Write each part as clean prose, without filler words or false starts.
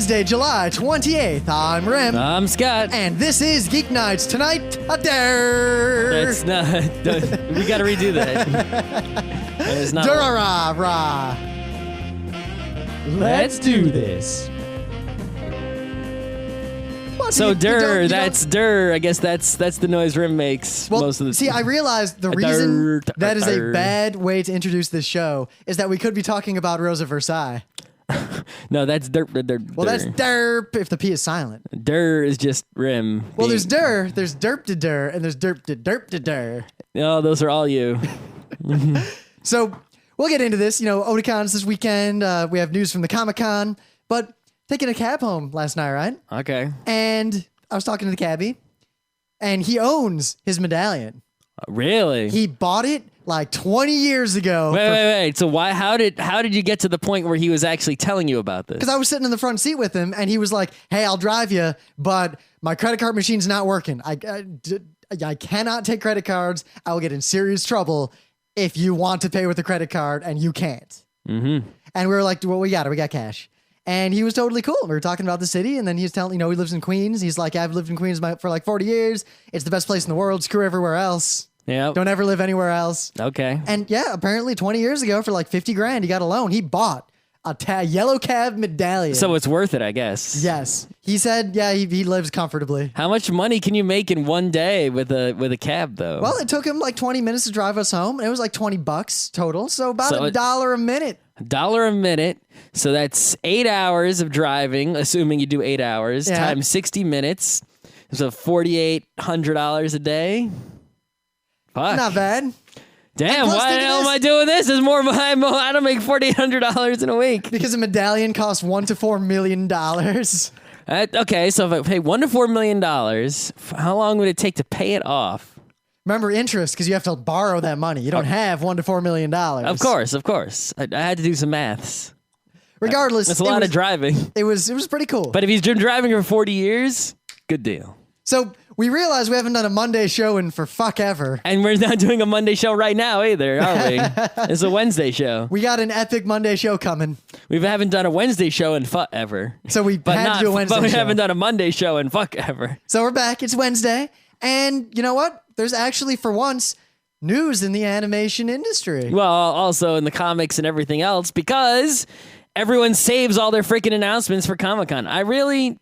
Wednesday, July 28th. I'm Rim. I'm Scott. And this is Geeknights. Tonight, a dare. That's not... we gotta redo that. It's not... Durarara. Let's do this. So that's Dur. I guess that's the noise Rim makes most of the time. See, I realized the reason that is a bad way to introduce this show is that we could be talking about Rose of Versailles. No, that's derp. Well, that's derp if the P is silent. Dur is just Rim. Well, there's derp to dur, and there's derp to dur. No, those are all you. So we'll get into this. You know, Otakon's this weekend. We have news from the ComicCon, but taking a cab home last night, right? Okay. And I was talking to the cabbie, and he owns his medallion. Really? He bought it like 20 years ago. Wait. So why? How did you get to the point where he was actually telling you about this? Because I was sitting in the front seat with him, and he was like, "Hey, I'll drive you, but my credit card machine's not working. I cannot take credit cards. I will get in serious trouble if you want to pay with a credit card, and you can't." Mm-hmm. And we were like, "Well, we got it. We got cash." And he was totally cool. We were talking about the city, and then he was telling, he lives in Queens. He's like, I've lived in Queens for like 40 years. It's the best place in the world. Screw everywhere else. Yeah. Don't ever live anywhere else. Okay. And yeah, apparently 20 years ago for like 50 grand, he got a loan. He bought a yellow cab medallion. So it's worth it, I guess. Yes. He said, yeah, he lives comfortably. How much money can you make in one day with a cab, though? Well, it took him like 20 minutes to drive us home, and it was like $20 total. So about $1 a minute. $1 a minute. So that's 8 hours of driving, assuming you do 8 hours, times 60 minutes. So $4,800 a day. Fuck. Not bad. Damn, why the hell am I doing this? There's more. I don't make $4,800 in a week. Because a medallion costs $1 to $4 million. Okay, so if I pay $1 to $4 million, how long would it take to pay it off? Remember interest, because you have to borrow that money. You don't have $1 to $4 million. Of course. I had to do some maths. Regardless, it's a lot of driving. It was pretty cool. But if he's been driving for 40 years, good deal. So we realized we haven't done a Monday show in for fuck ever. And we're not doing a Monday show right now either, are we? It's a Wednesday show. We got an epic Monday show coming. We haven't done a Wednesday show in fuck ever. So we had to do a Wednesday show. But we haven't done a Monday show in fuck ever. So we're back. It's Wednesday. And you know what? There's actually, for once, news in the animation industry. Well, also in the comics and everything else, because everyone saves all their freaking announcements for Comic-Con. I really,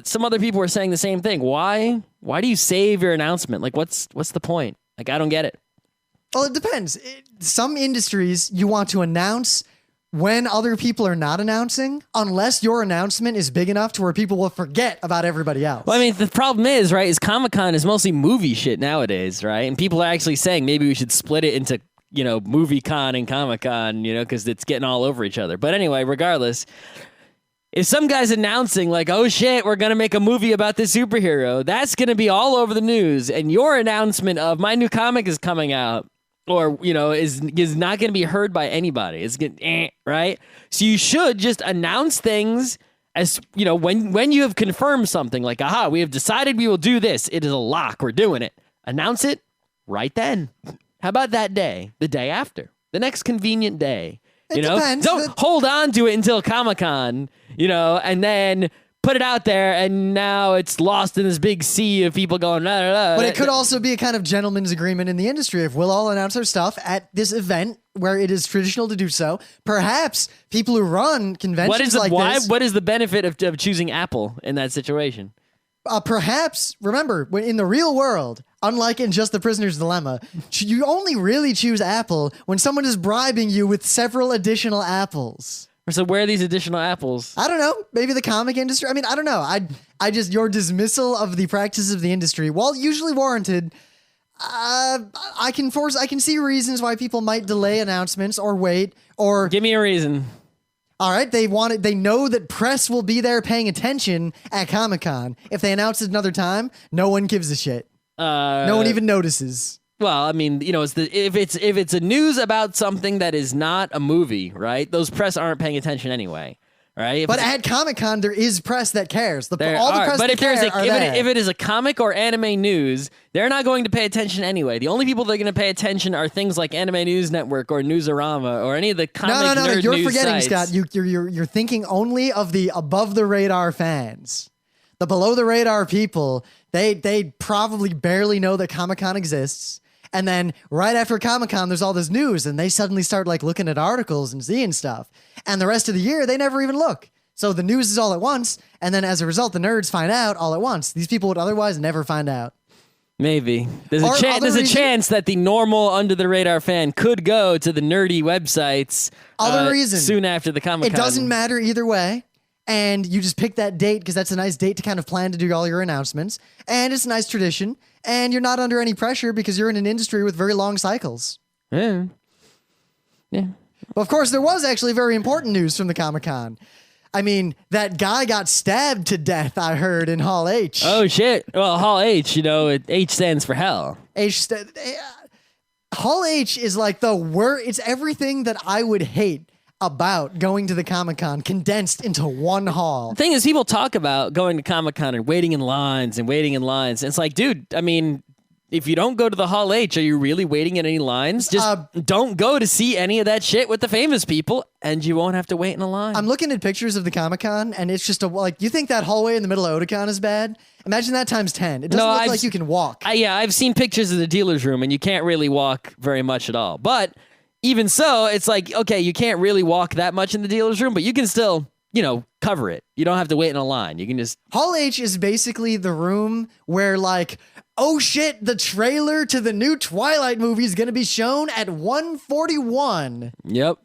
some other people were saying the same thing. Why do you save your announcement? Like, what's the point? Like, I don't get it. Well, it depends. Some industries, you want to announce when other people are not announcing, unless your announcement is big enough to where people will forget about everybody else. Well, I mean, the problem is, right, is Comic-Con is mostly movie shit nowadays, right? And people are actually saying maybe we should split it into, Movie Con and Comic-Con, because it's getting all over each other. But anyway, regardless, if some guy's announcing like, oh shit, we're going to make a movie about this superhero, that's going to be all over the news. And your announcement of my new comic is coming out, or, is not going to be heard by anybody. It's right? So you should just announce things as, when you have confirmed something like, aha, we have decided we will do this. It is a lock. We're doing it. Announce it right then. How about that day? The day after? The next convenient day? It depends. Don't hold on to it until Comic-Con, and then put it out there, and now it's lost in this big sea of people going, nah, nah, nah. But it could also be a kind of gentleman's agreement in the industry. If we'll all announce our stuff at this event where it is traditional to do so, perhaps people who run conventions this... What is the benefit of choosing Apple in that situation? Perhaps, remember, in the real world, unlike in just The Prisoner's Dilemma, you only really choose Apple when someone is bribing you with several additional apples. So where are these additional apples? I don't know. Maybe the comic industry. I mean, I don't know. I just, your dismissal of the practices of the industry, while usually warranted, I can see reasons why people might delay announcements or wait or... Give me a reason. All right, they know that press will be there paying attention at Comic-Con. If they announce it another time, no one gives a shit. No one even notices. Well, I mean, if it's a news about something that is not a movie, right? Those press aren't paying attention anyway. right? But at Comic-Con, there is press that cares. All the press but that if there's care if it is a comic or anime news, they're not going to pay attention anyway. The only people that are going to pay attention are things like Anime News Network or Newsarama or any of the comic nerd You're news forgetting, sites. Scott. You're thinking only of the above the radar fans. The below the radar people, they probably barely know that Comic-Con exists. And then right after Comic-Con, there's all this news, and they suddenly start like looking at articles and seeing stuff. And the rest of the year, they never even look. So the news is all at once, and then as a result, the nerds find out all at once. These people would otherwise never find out. Maybe there's a chance that the normal under the radar fan could go to the nerdy websites. Soon after the Comic-Con. It doesn't matter either way. And you just pick that date because that's a nice date to kind of plan to do all your announcements. And it's a nice tradition. And you're not under any pressure because you're in an industry with very long cycles. Yeah. Well, of course, there was actually very important news from the Comic-Con. I mean, that guy got stabbed to death, I heard, in Hall H. Oh, shit. Well, Hall H, H stands for hell. Hall H is like the worst. It's everything that I would hate about going to the Comic-Con condensed into one hall. The thing is, people talk about going to Comic-Con and waiting in lines. It's like, dude, I mean, if you don't go to the Hall H, are you really waiting in any lines? Just don't go to see any of that shit with the famous people, and you won't have to wait in a line. I'm looking at pictures of the Comic-Con, and it's just you think that hallway in the middle of Otakon is bad? Imagine that times 10. It doesn't look like you can walk. I've seen pictures of the dealer's room, and you can't really walk very much at all. But even so, it's like, okay, you can't really walk that much in the dealer's room, but you can still, cover it. You don't have to wait in a line. You can just... Hall H is basically the room where, oh shit, the trailer to the new Twilight movie is going to be shown at 1:41. Yep.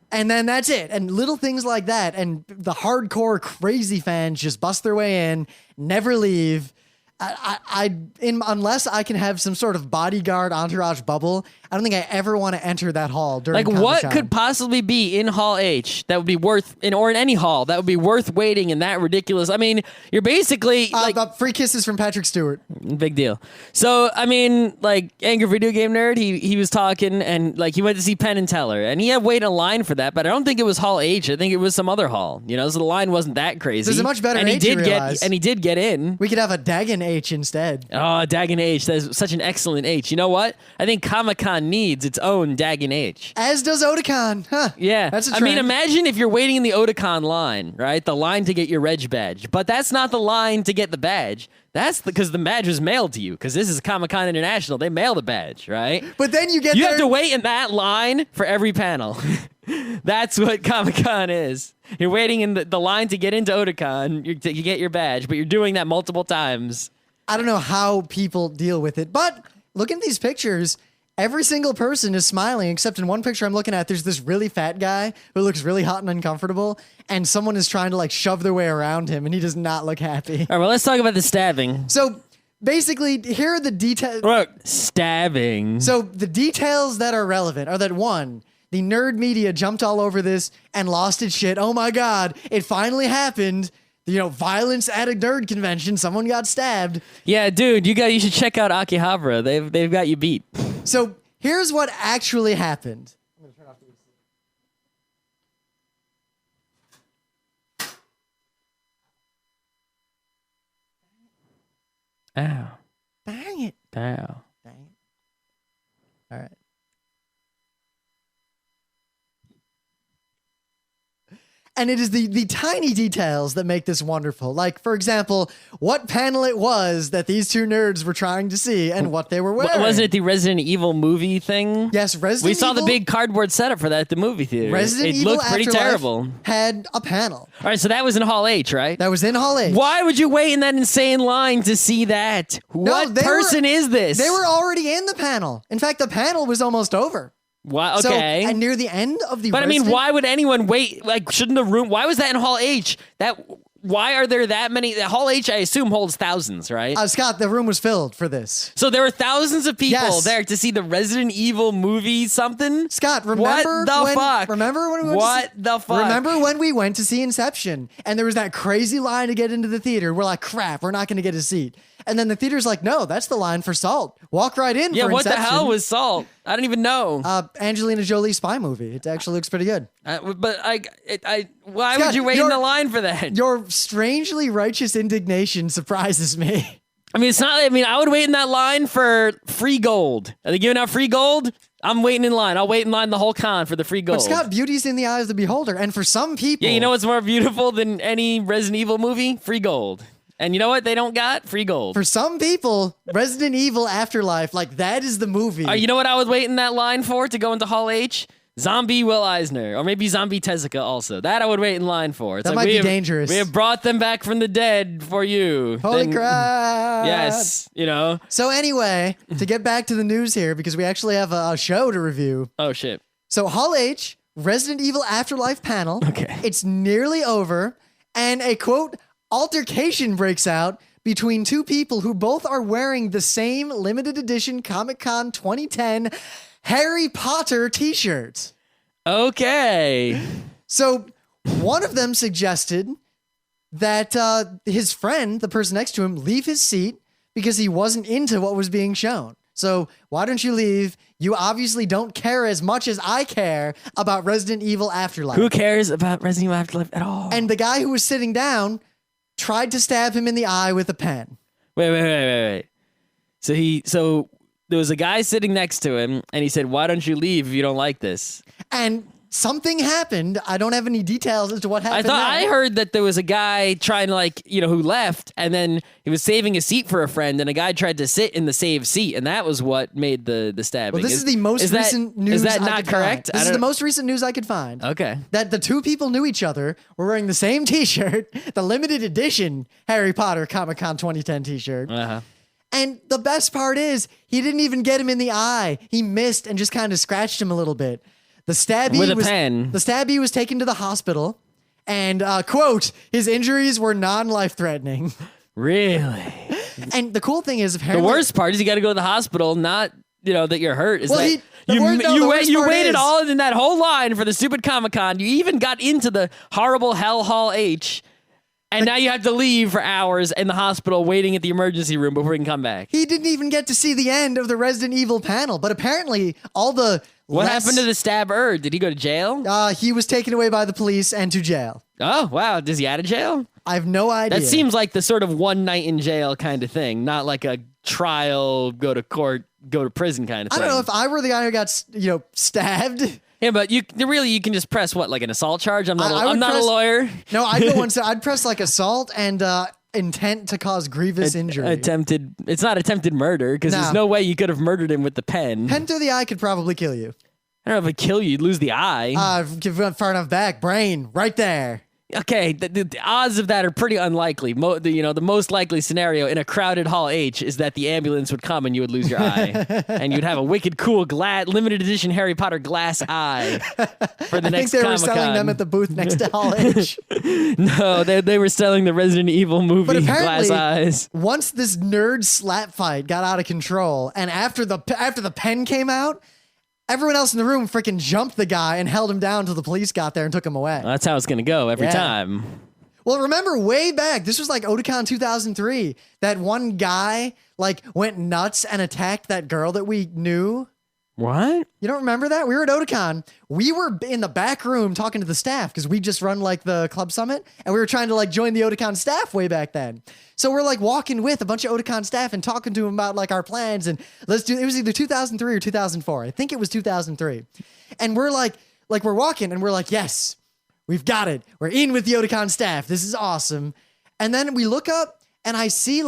And then that's it. And little things like that. And the hardcore crazy fans just bust their way in, never leave. Unless I can have some sort of bodyguard entourage bubble, I don't think I ever want to enter that hall during Comic-Con. What could possibly be in Hall H that would be or in any hall that would be worth waiting in that ridiculous? I mean, you're basically free kisses from Patrick Stewart. Big deal. So, I mean, Angry Video Game Nerd, he was talking and he went to see Penn and Teller and he had waited in a line for that, but I don't think it was Hall H. I think it was some other hall. So the line wasn't that crazy. There's a much better H, he did get in. We could have a Dagon H instead. Oh, Dagon H. That's such an excellent H. You know what? I think Comic-Con needs its own Dagon H. As does Otakon. Huh. Yeah. That's a trend. I mean, imagine if you're waiting in the Otakon line, right? The line to get your reg badge. But that's not the line to get the badge. That's because the badge was mailed to you. Because this is Comic-Con International. They mail the badge, right? But then you have to wait in that line for every panel. That's what Comic-Con is. You're waiting in the line to get into Otakon. You get your badge, but you're doing that multiple times. I don't know how people deal with it, but look at these pictures. Every single person is smiling, except in one picture I'm looking at, there's this really fat guy who looks really hot and uncomfortable, and someone is trying to shove their way around him, and he does not look happy. All right, well, let's talk about the stabbing. So basically, here are the details. Look, stabbing. So the details that are relevant are that, one, the nerd media jumped all over this and lost its shit. Oh my God, it finally happened. Violence at a nerd convention. Someone got stabbed. Yeah, dude, you should check out Akihabara. They've got you beat. So here's what actually happened. I'm gonna turn off the Ow. Dang it. Ow. Dang it. All right. And it is the tiny details that make this wonderful. Like, for example, what panel it was that these two nerds were trying to see and what they were wearing. Wasn't it the Resident Evil movie thing? Yes, Resident Evil. We saw the big cardboard setup for that at the movie theater. It Evil looked pretty Afterlife terrible. Had a panel. All right, so that was in Hall H, right? That was in Hall H. Why would you wait in that insane line to see that? What person is this? They were already in the panel. In fact, the panel was almost over. Why? Okay. So, and near the end of the But I mean, why would anyone wait? Shouldn't the room... Why was that in Hall H? Why are there that many... Hall H, I assume, holds thousands, right? Scott, the room was filled for this. So there were thousands of people there to see the Resident Evil movie something? Scott, remember fuck? Remember when we went Remember when we went to see Inception and there was that crazy line to get into the theater? We're like, crap, we're not going to get a seat. And then the theater's like, no, that's the line for Salt. Walk right in for Inception. Yeah, what the hell was Salt? I don't even know. Angelina Jolie spy movie. It actually looks pretty good. But why Scott, would you wait in the line for that? Your strangely righteous indignation surprises me. I mean, it's not. I mean, I would wait in that line for free gold. Are they giving out free gold? I'm waiting in line. I'll wait in line the whole con for the free gold. But Scott, beauty's in the eye of the beholder, and for some people, Yeah, you know what's more beautiful than any Resident Evil movie? Free gold. And you know what they don't got? Free gold. for some people, Resident Evil Afterlife, like that is the movie. You know what I would wait in that line for to go into Hall H? Zombie Will Eisner, or maybe Zombie Tezuka also. That I would wait in line for. It's That might be dangerous. We have brought them back from the dead for you. Holy crap! Yes, you know. So anyway, to get back to the news here, because we actually have a show to review. Oh, shit. So Hall H, Resident Evil Afterlife panel. Okay. It's nearly over, and a quote altercation breaks out between two people who both are wearing the same limited edition ComicCon 2010 Harry Potter t-shirt. Okay. So one of them suggested that his friend, the person next to him, leave his seat because he wasn't into what was being shown. So why don't you leave? You obviously don't care as much as I care about Resident Evil Afterlife. Who cares about Resident Evil Afterlife at all? And the guy who was sitting down tried to stab him in the eye with a pen. Wait. So there was a guy sitting next to him, and he said, "Why don't you leave if you don't like this?" And something happened. I don't have any details as to what happened. I heard that there was a guy trying to, who left, and then he was saving a seat for a friend, and a guy tried to sit in the saved seat, and that was what made the stabbing. Well, this is the most recent news. Is that I not could correct? Find. This is the most recent news I could find. Okay. That the two people knew each other, were wearing the same t-shirt, the limited edition Harry Potter Comic-Con 2010 t-shirt. Uh-huh. And the best part is, he didn't even get him in the eye. He missed and just kind of scratched him a little bit. The stabbie With a pen. The stabbie was taken to the hospital, and quote, his injuries were non-life-threatening. Really? And the cool thing is, The apparently, worst part is you got to go to the hospital, not that you're hurt. Is Well, that the worst part waited is- all in that whole line for the stupid Comic-Con. You even got into the horrible Hell Hall H. And now you have to leave for hours in the hospital waiting at the emergency room before you can come back. he didn't even get to see the end of the Resident Evil panel. But apparently, all the What happened to the stabber? Did he go to jail? He was taken away by the police and to jail. Oh, wow. Is he out of jail? I have no idea. That seems like the sort of one night in jail kind of thing, not like a trial, go to court, go to prison kind of I thing. don't know if I were the guy who got, stabbed. Yeah, but you can just press what, like an assault charge? I'm not would a press- lawyer. No, I'd go one step. I'd press like assault and intent to cause grievous injury. It's not attempted murder because Nah. there's no way you could have murdered him with the pen. Pen to the eye could probably kill you. I don't know if it kill you, you'd lose the eye. If you went far enough back, brain right there. Okay, the odds of that are pretty unlikely. The most likely scenario in a crowded Hall H is that the ambulance would come and you would lose your eye, and you'd have a wicked cool limited edition Harry Potter glass eye for the next I think they were Comic-Con. selling them at the booth next to Hall H. No, they were selling the Resident Evil movie But glass apparently, eyes. once this nerd slap fight got out of control, and after the pen came out, everyone else in the room freaking jumped the guy and held him down until the police got there and took him away. That's how it's gonna go every Yeah. time. Well, remember way back, this was like Otakon 2003, that one guy went nuts and attacked that girl that we knew. What? You don't remember that? We were at Otakon. We were in the back room talking to the staff because we just run the club summit, and we were trying to join the Otakon staff way back then. So we're walking with a bunch of Otakon staff and talking to them about our plans, and it was either 2003 or 2004. I think it was 2003. And we're we're walking and we're yes, we've got it. We're in with the Otakon staff. This is awesome. And then we look up and I see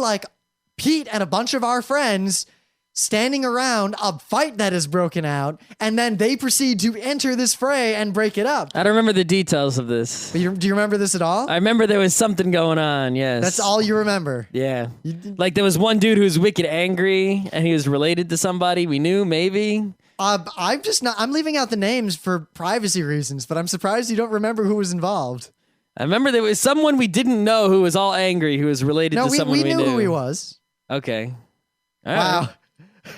Pete and a bunch of our friends standing around a fight that has broken out, and then they proceed to enter this fray and break it up. I don't remember the details of this. But do you remember this at all? I remember there was something going on, yes. That's all you remember. Yeah. There was one dude who was wicked angry, and he was related to somebody we knew, maybe. I'm leaving out the names for privacy reasons, but I'm surprised you don't remember who was involved. I remember there was someone we didn't know who was all angry, who was related to someone we knew. We knew who he was. Okay. All Wow. right.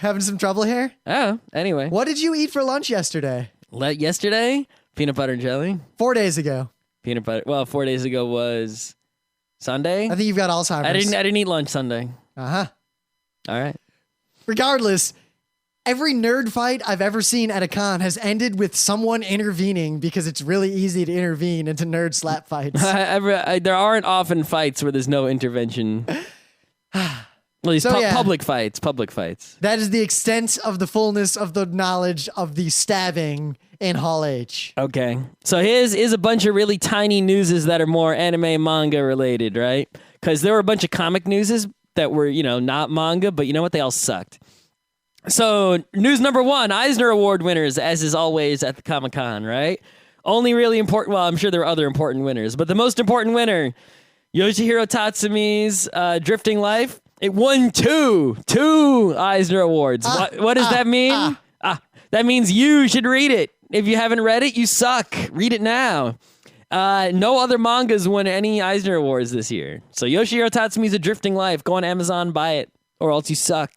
Having some trouble here? Oh, anyway. What did you eat for lunch yesterday? Yesterday, peanut butter and jelly. 4 days ago. Peanut butter. Well, 4 days ago was Sunday. I think you've got Alzheimer's. I didn't eat lunch Sunday. Uh-huh. All right. Regardless, Every nerd fight I've ever seen at a con has ended with someone intervening because it's really easy to intervene into nerd slap fights. There aren't often fights where there's no intervention. At least public fights. That is the extent of the fullness of the knowledge of the stabbing in Hall H. Okay. So here's a bunch of really tiny newses that are more anime manga related, right? Because there were a bunch of comic newses that were, not manga, but you know what? They all sucked. So news number 1, Eisner Award winners, as is always at the Comic-Con, right? Only really important, well, I'm sure there are other important winners, but the most important winner, Yoshihiro Tatsumi's Drifting Life. It won two Eisner Awards. What does that mean? That means you should read it. If you haven't read it, you suck. Read it now. No other mangas won any Eisner Awards this year. So Yoshihiro Tatsumi's A Drifting Life. Go on Amazon, buy it, or else you suck.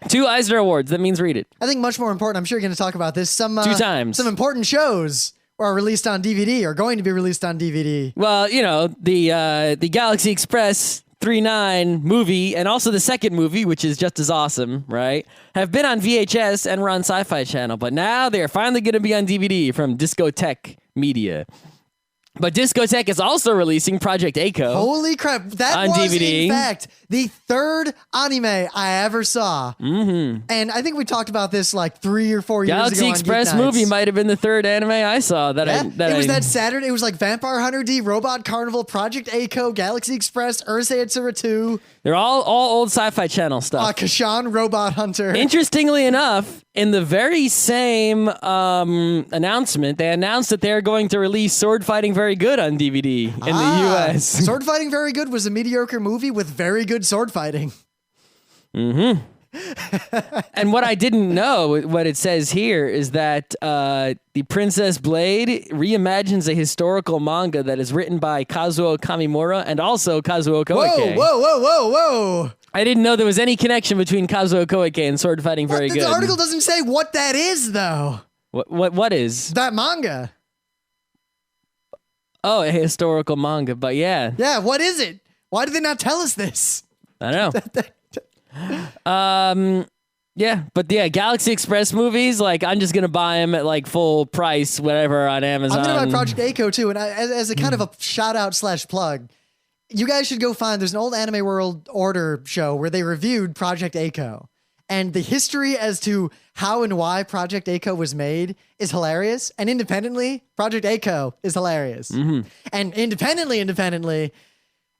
2 Eisner Awards. That means read it. I think much more important, I'm sure you're going to talk about this, 2 times. Some important shows are released on DVD or going to be released on DVD. Well, the Galaxy Express 3-9 movie and also the second movie, which is just as awesome, right, have been on VHS and were on Sci-Fi Channel, but now they're finally going to be on DVD from DiscoTek Media. But DiscoTek is also releasing Project A-ko. Holy crap. That on was, DVD. In fact, the 3rd anime I ever saw. Mm-hmm. And I think we talked about this like 3 or 4 years ago Galaxy on Express Geeknights. movie might have been the 3rd anime I saw. That Saturday. It was like Vampire Hunter D, Robot Carnival, Project A-ko, Galaxy Express, Urusei Yatsura 2. They're all old Sci-Fi Channel stuff. Kashan Robot Hunter. Interestingly enough, in the very same announcement, they announced that they're going to release Sword Fighting Very Good on DVD in the U.S. Sword Fighting Very Good was a mediocre movie with very good sword fighting. Mm-hmm. And what I didn't know, what it says here, is that the Princess Blade reimagines a historical manga that is written by Kazuo Kamimura and also Kazuo Koike. Whoa. I didn't know there was any connection between Kazuo Koike and Sword Fighting Very Good. The article doesn't say what that is, though. What is? That manga. Oh, a historical manga, but yeah. Yeah, what is it? Why did they not tell us this? I don't know. Galaxy Express movies, like, I'm just gonna buy them at like full price, whatever, on Amazon. I'm gonna buy Project A-ko too, and as a kind of a shout out / plug, you guys should go find. There's an old Anime World Order show where they reviewed Project A-ko, and the history as to how and why Project A-ko was made is hilarious. And independently, Project A-ko is hilarious. Mm-hmm. And independently.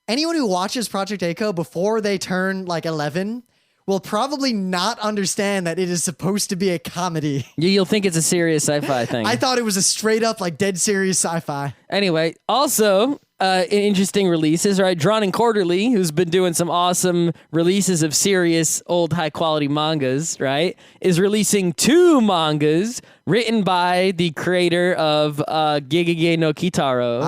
Anyone who watches Project A-ko before they turn like 11 will probably not understand that it is supposed to be a comedy. You'll think it's a serious sci-fi thing. I thought it was a straight up like dead serious sci-fi. Anyway, also interesting releases, right? Drawn and Quarterly, who's been doing some awesome releases of serious old high quality mangas, right, is releasing 2 mangas written by the creator of Gegege no Kitaro.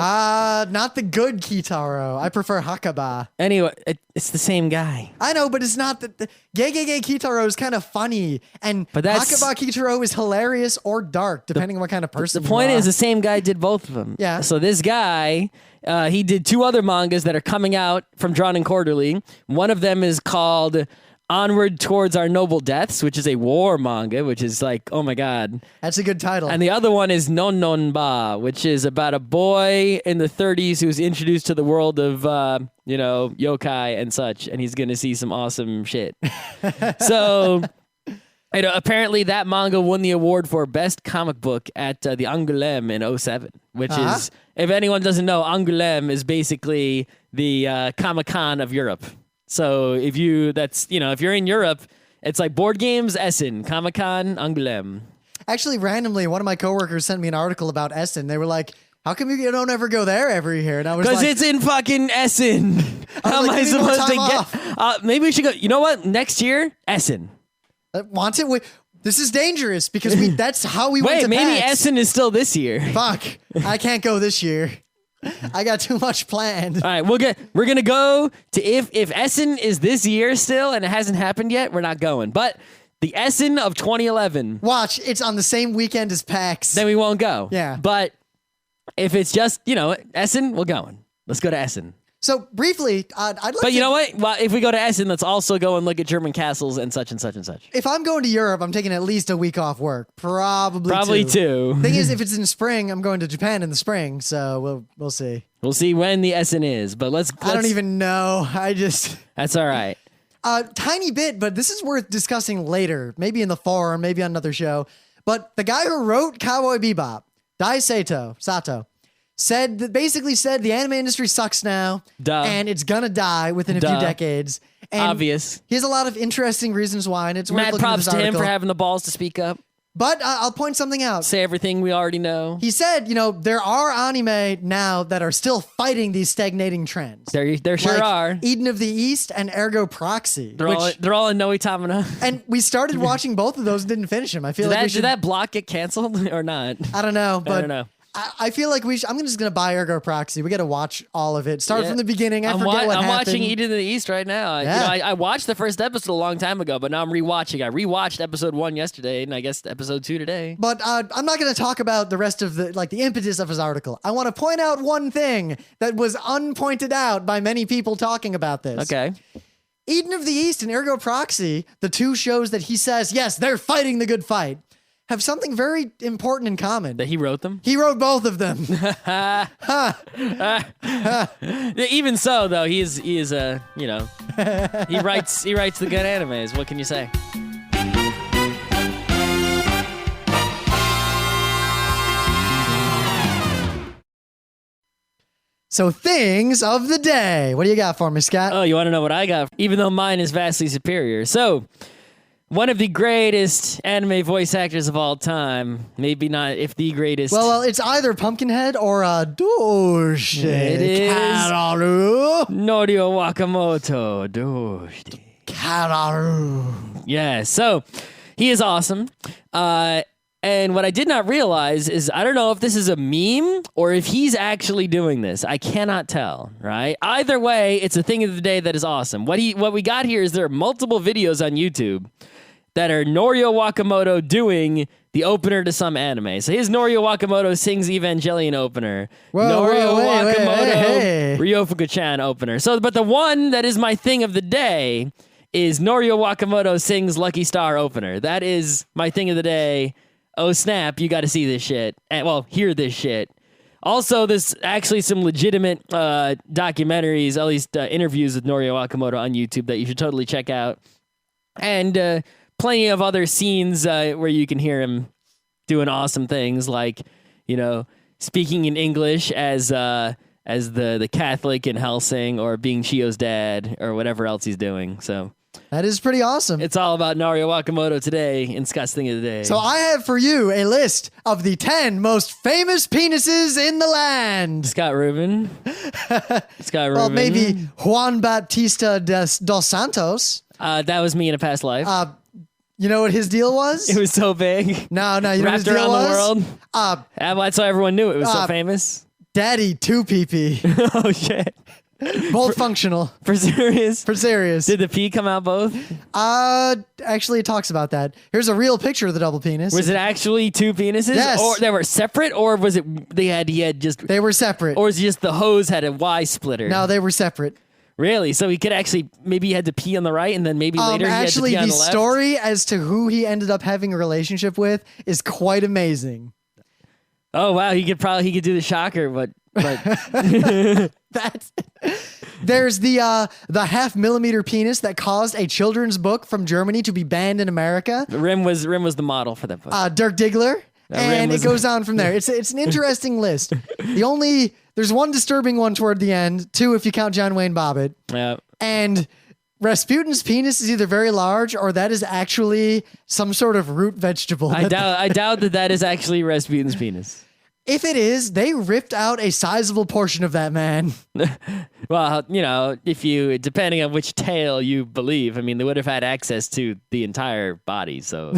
Not the good Kitaro. I prefer Hakaba. Anyway, it's the same guy. I know, but it's not the Gegege Kitaro is kind of funny, and Hakaba Kitaro is hilarious or dark, depending on what kind of person. The point is, the same guy did both of them. Yeah. So this guy, he did 2 other mangas that are coming out from Drawn and Quarterly. One of them is called Onward Towards Our Noble Deaths, which is a war manga, which is like, oh my god. That's a good title. And the other one is Non Non Ba, which is about a boy in the 30s who's introduced to the world of, yokai and such, and he's going to see some awesome shit. So, apparently that manga won the award for Best Comic Book at the Angoulême in 07, which is, if anyone doesn't know, Angoulême is basically the Comic-Con of Europe. So if you're in Europe, it's like board games, Essen, Comic-Con, Angoulême. Actually, randomly, one of my coworkers sent me an article about Essen. They were like, how come you don't ever go there every year? And I was like, because it's in fucking Essen. How am I supposed to get? Maybe we should go. You know what? Next year, Essen. Want it? This is dangerous because that's how we went to maybe PAX. Essen is still this year. Fuck. I can't go this year. I got too much planned. All right, we're gonna go to if Essen is this year still and it hasn't happened yet, we're not going. But the Essen of 2011. Watch, it's on the same weekend as PAX. Then we won't go. Yeah. But if it's just, Essen, we're going. Let's go to Essen. So briefly, I'd like But to, you know what? Well, if we go to Essen, let's also go and look at German castles and such and such and such. if I'm going to Europe, I'm taking at least a week off work. Probably two. Thing is, if it's in spring, I'm going to Japan in the spring, so we'll see. We'll see when the Essen is, but let's I don't even know. That's all right. Tiny bit, but this is worth discussing later, maybe in the forum, maybe on another show. But the guy who wrote Cowboy Bebop, Dai Sato, basically said the anime industry sucks now, and it's gonna die within a few decades. And obvious. He has a lot of interesting reasons why, and it's worth Mad looking at props this to him article. for having the balls to speak up. But I'll point something out. Say everything we already know. He said, there are anime now that are still fighting these stagnating trends. There sure like are. Eden of the East and Ergo Proxy. They're all in Noitamina. And we started watching both of those and didn't finish them. I feel like did that block get canceled or not? I don't know, but I don't know. I feel like I'm just gonna buy Ergo Proxy. We got to watch all of it. Start from the beginning. I'm watching Eden of the East right now. Yeah. I watched the first episode a long time ago, but now I'm rewatching. I rewatched episode 1 yesterday, and I guess episode 2 today. But I'm not gonna talk about the rest of the impetus of his article. I want to point out one thing that was unpointed out by many people talking about this. Okay. Eden of the East and Ergo Proxy, the two shows that he says, yes, they're fighting the good fight, have something very important in common. That he wrote them? He wrote both of them. Even so, though, he is he writes the good animes. What can you say? So things of the day. What do you got for me, Scott? Oh, you want to know what I got? Even though mine is vastly superior. So, one of the greatest anime voice actors of all time. Maybe not if the greatest. Well, it's either Pumpkinhead or Doge. It is Kararu. Norio Wakamoto. Doge. Kararu. Yeah, so he is awesome. And what I did not realize is I don't know if this is a meme or if he's actually doing this. I cannot tell, right? Either way, it's a thing of the day that is awesome. What we got here is there are multiple videos on YouTube that are Norio Wakamoto doing the opener to some anime. So his Norio Wakamoto sings Evangelion opener. Norio Wakamoto Ryofuku-chan opener. So, but the one that is my thing of the day is Norio Wakamoto sings Lucky Star opener. That is my thing of the day. Oh snap, you got to see this shit. And, well, hear this shit. Also, there's actually some legitimate documentaries, at least interviews with Norio Wakamoto on YouTube that you should totally check out. And plenty of other scenes where you can hear him doing awesome things like, speaking in English as the Catholic in Hellsing or being Chio's dad or whatever else he's doing. So that is pretty awesome. it's all about Norio Wakamoto today in Scott's Thing of the Day. So I have for you a list of the 10 most famous penises in the land. Scott Rubin. Well, maybe Juan Bautista dos Santos. That was me in a past life. You know what his deal was? It was so big. No, you know what his Wrapped deal around was? the world. That's why everyone knew it was so famous. Daddy 2 PP. Oh, shit. Both functional. For serious? For serious. Did the pee come out both? Actually, it talks about that. Here's a real picture of the double penis. Was it actually 2 penises? Yes. Or they were separate? Or was it he had just... They were separate. Or was it just the hose had a Y splitter? No, they were separate. Really? So he could actually... Maybe he had to pee on the right and then maybe later he had to pee on the left? Actually, the story as to who he ended up having a relationship with is quite amazing. Oh, wow. He could do the shocker, but There's the 0.5 millimeter penis that caused a children's book from Germany to be banned in America. Rim was the model for that book. Dirk Diggler. And it goes on from there. It's an interesting list. There's one disturbing one toward the end, 2 if you count John Wayne Bobbitt. Yeah. And Rasputin's penis is either very large or that is actually some sort of root vegetable. I doubt that is actually Rasputin's penis. If it is, they ripped out a sizable portion of that man. Well, if you, depending on which tale you believe, I mean, they would have had access to the entire body, so.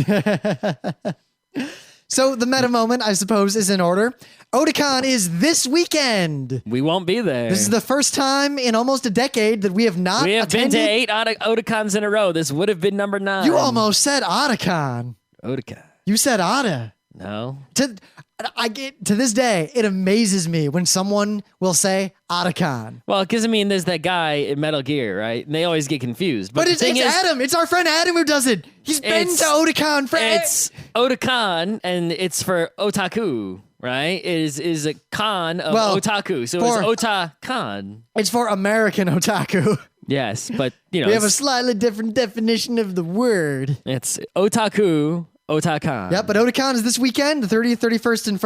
So the meta moment, I suppose, is in order. Otakon is this weekend. We won't be there. This is the first time in almost a decade that we have not We have attended. been to 8 Otakons in a row. This would have been number 9. You almost said Otakon. Otakon. You said Otta. No. To this day, it amazes me when someone will say Otakon. Well, because, I mean, there's that guy in Metal Gear, right? And they always get confused. But it's Adam. It's our friend Adam who does it. He's been to Otakon for... It's Otakon, and it's for otaku, right? It is a con of otaku. So it's Otakon. It's for American otaku. Yes, but, you know... We have a slightly different definition of the word. It's otaku... Otakon. Yep, but Otakon is this weekend, the 30th, 31st, and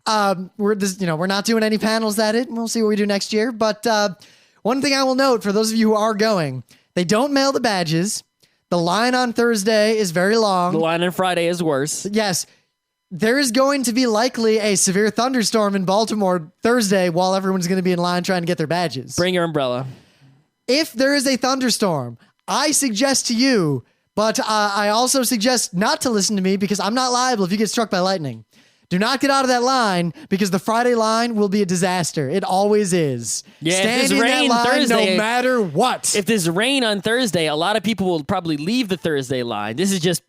1st. We're not doing any panels at it. We'll see what we do next year. But one thing I will note for those of you who are going, they don't mail the badges. The line on Thursday is very long. The line on Friday is worse. Yes. There is going to be likely a severe thunderstorm in Baltimore Thursday while everyone's going to be in line trying to get their badges. Bring your umbrella. If there is a thunderstorm, I suggest to you... But I also suggest not to listen to me because I'm not liable if you get struck by lightning. Do not get out of that line because the Friday line will be a disaster. It always is. Yeah, Stand in that line Thursday, no matter what. If there's rain on Thursday, a lot of people will probably leave the Thursday line. This is just,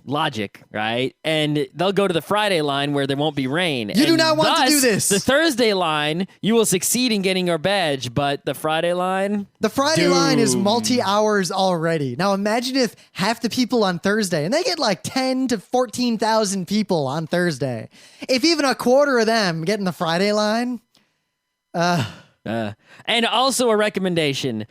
logic, right? And they'll go to the Friday line where there won't be rain. You do not want to do this. The Thursday line, you will succeed in getting your badge, but the Friday line... The Friday line is multi-hours already. Now imagine if half the people on Thursday, and they get like 10 to 14,000 people on Thursday. If even a quarter of them get in the Friday line, and also a recommendation,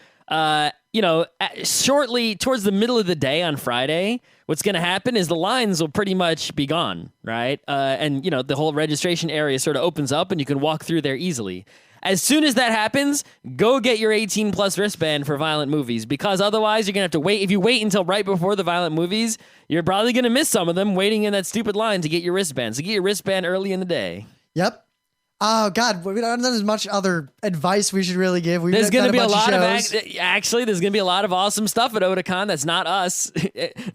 shortly towards the middle of the day on Friday, what's going to happen is the lines will pretty much be gone, right? And the whole registration area sort of opens up and you can walk through there easily. As soon as that happens, go get your 18 plus wristband for violent movies, because otherwise you're going to have to wait. If you wait until right before the violent movies, you're probably going to miss some of them waiting in that stupid line to get your wristband. So get your wristband early in the day. Yep. Oh, God, we don't have as much other advice we should really give. There's going to be a lot of actually, there's going to be a lot of awesome stuff at Otakon that's not us.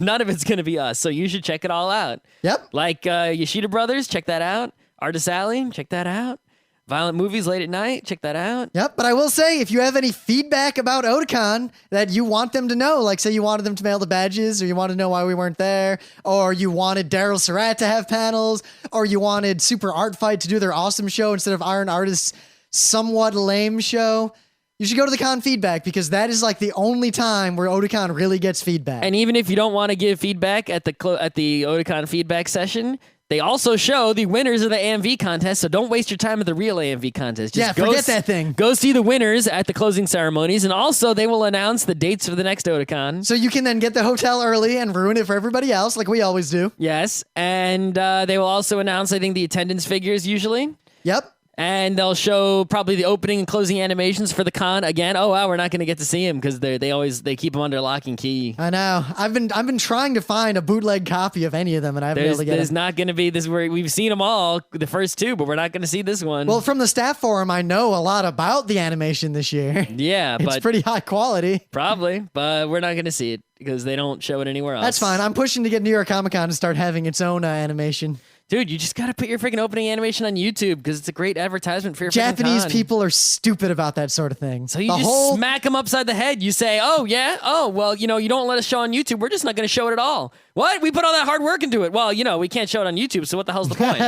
None of it's going to be us. So you should check it all out. Yep. Like Yoshida Brothers, check that out. Artist Alley, check that out. Violent movies late at night. Check that out. Yep, but I will say, if you have any feedback about Otakon that you want them to know, like say you wanted them to mail the badges, or you want to know why we weren't there, or you wanted Daryl Surratt to have panels, or you wanted Super Art Fight to do their awesome show instead of Iron Artist's somewhat lame show, you should go to the con feedback, because that is like the only time where Otakon really gets feedback. And even if you don't want to give feedback at the Otakon feedback session, they also show the winners of the AMV contest, so don't waste your time at the real AMV contest. Just forget that thing. Go see the winners at the closing ceremonies, and also they will announce the dates for the next Otakon. So you can then get the hotel early and ruin it for everybody else, like we always do. Yes, and they will also announce, I think, the attendance figures usually. Yep. And they'll show probably the opening and closing animations for the con again. Oh wow, we're not going to get to see them because they keep them under lock and key. I know. I've been trying to find a bootleg copy of any of them, and I haven't been able to get There's them. not going to be this. We've seen them all, the first two, but we're not going to see this one. Well, from the staff forum, I know a lot about the animation this year. Yeah, it's pretty high quality. Probably, but we're not going to see it because they don't show it anywhere else. That's fine. I'm pushing to get New York Comic Con to start having its own animation. Dude, you just got to put your freaking opening animation on YouTube because it's a great advertisement for your Japanese con. people are stupid about that sort of thing. So you smack them upside the head. You say, oh, yeah? Oh, well, you don't let us show on YouTube. We're just not going to show it at all. What? We put all that hard work into it. Well, we can't show it on YouTube, so what the hell's the point?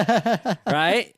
Right?